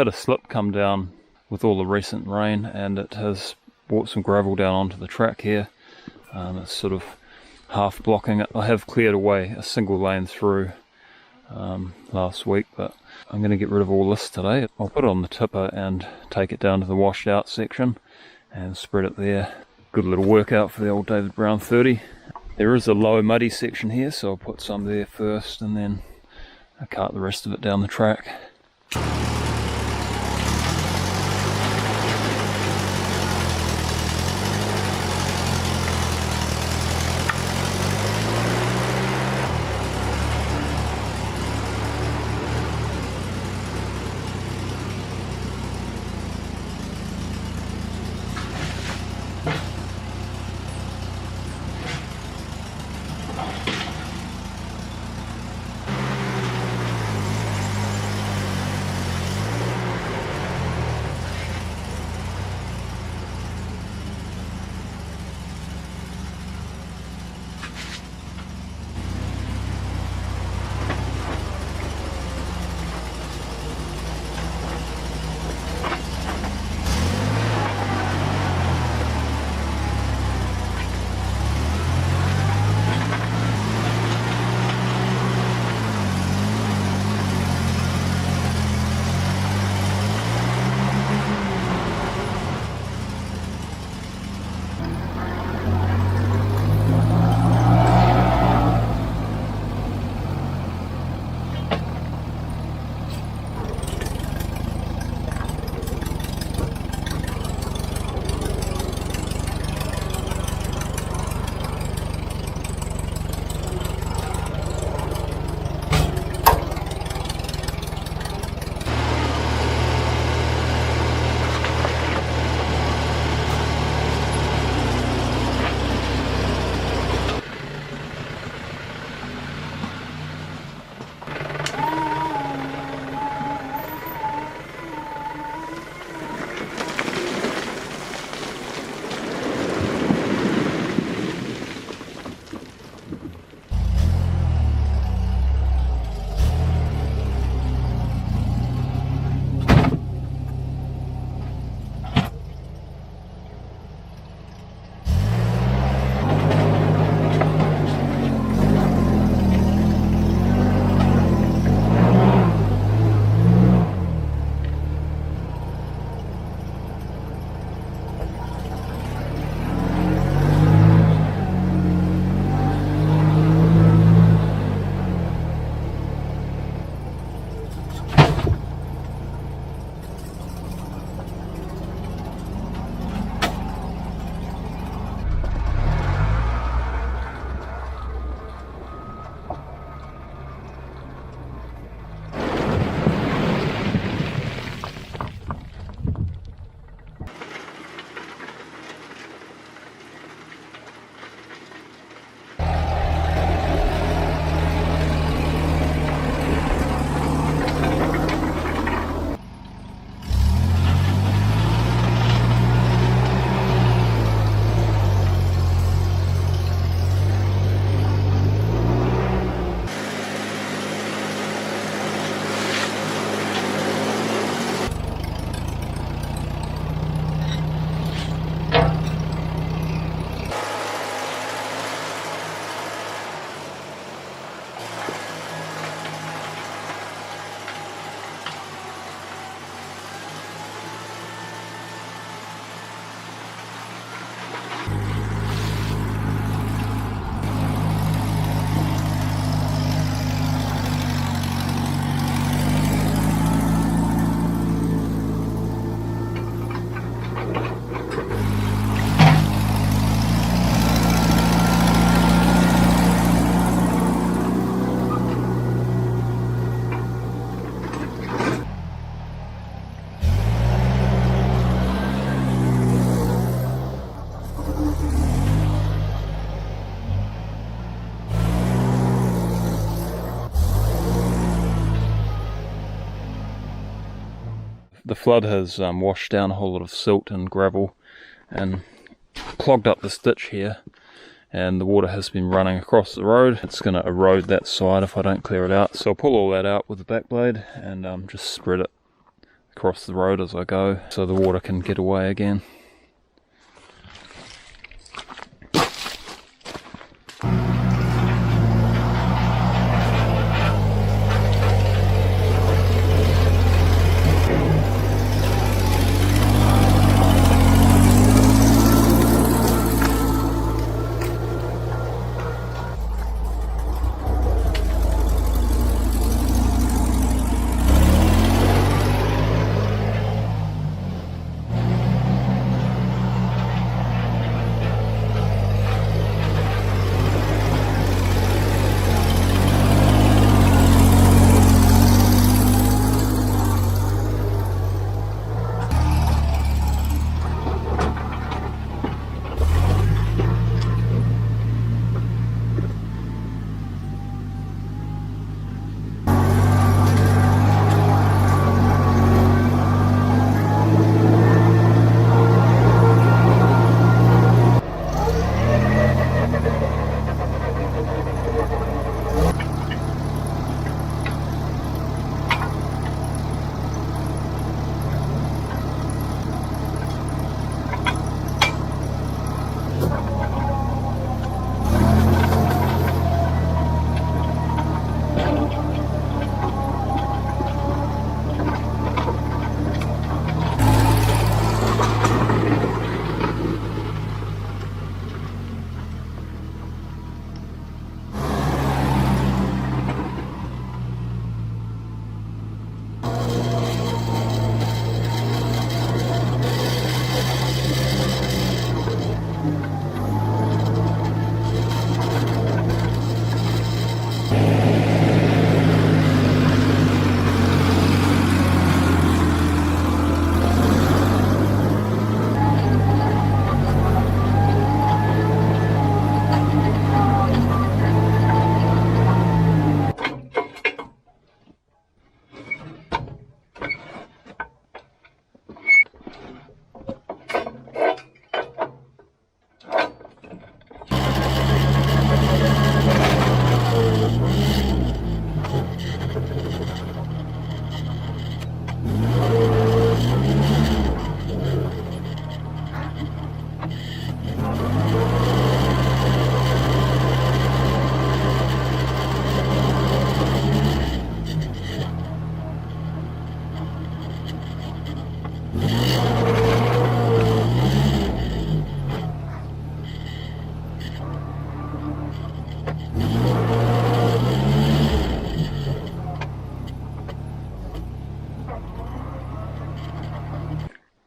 had a slip come down with all the recent rain, and it has brought some gravel down onto the track here. It's sort of half blocking it. I have cleared away a single lane through last week, but I'm going to get rid of all this today. I'll put it on the tipper and take it down to the washed out section and spread it there. Good little workout for the old David Brown 30. There is a low muddy section here, so I'll put some there first and then I'll cart the rest of it down the track. The flood has washed down a whole lot of silt and gravel and clogged up this ditch here, and the water has been running across the road. It's going to erode that side if I don't clear it out, so I'll pull all that out with the back blade and just spread it across the road as I go so the water can get away again.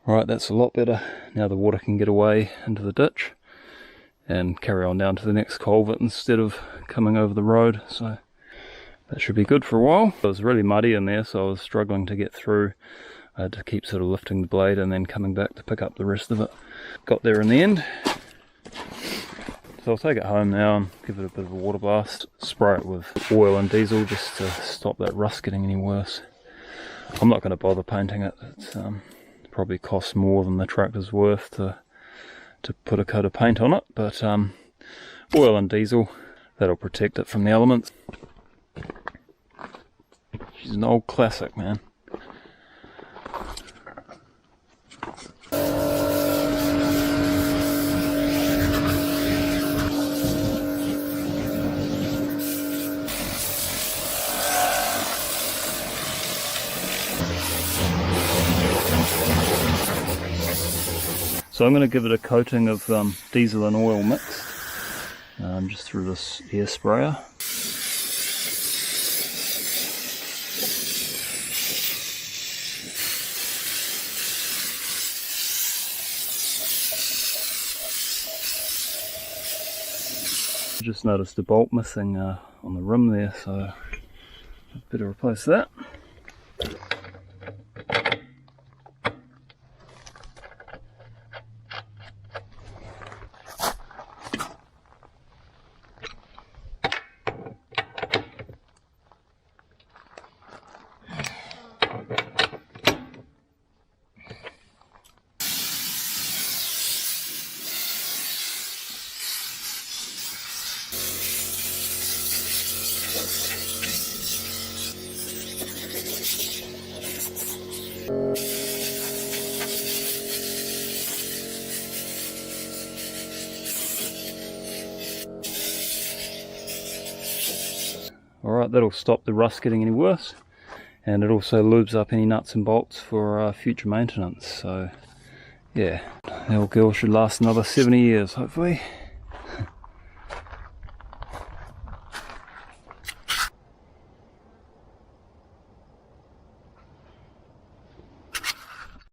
Right, that's a lot better. Now the water can get away into the ditch and carry on down to the next culvert instead of coming over the road, so that should be good for a while. It was really muddy in there, so I was struggling to get through. I had to keep sort of lifting the blade and then coming back to pick up the rest of it. Got there in the end. So I'll take it home now and give it a bit of a water blast. Spray it with oil and diesel just to stop that rust getting any worse. I'm not going to bother painting it. It's probably costs more than the tractor's worth to put a coat of paint on it, but oil and diesel, that'll protect it from the elements. She's an old classic, man. So I'm going to give it a coating of diesel and oil mixed, just through this air sprayer. I just noticed a bolt missing on the rim there, so I'd better replace that. Alright, that'll stop the rust getting any worse, and it also lubes up any nuts and bolts for future maintenance. So yeah, the old girl should last another 70 years hopefully.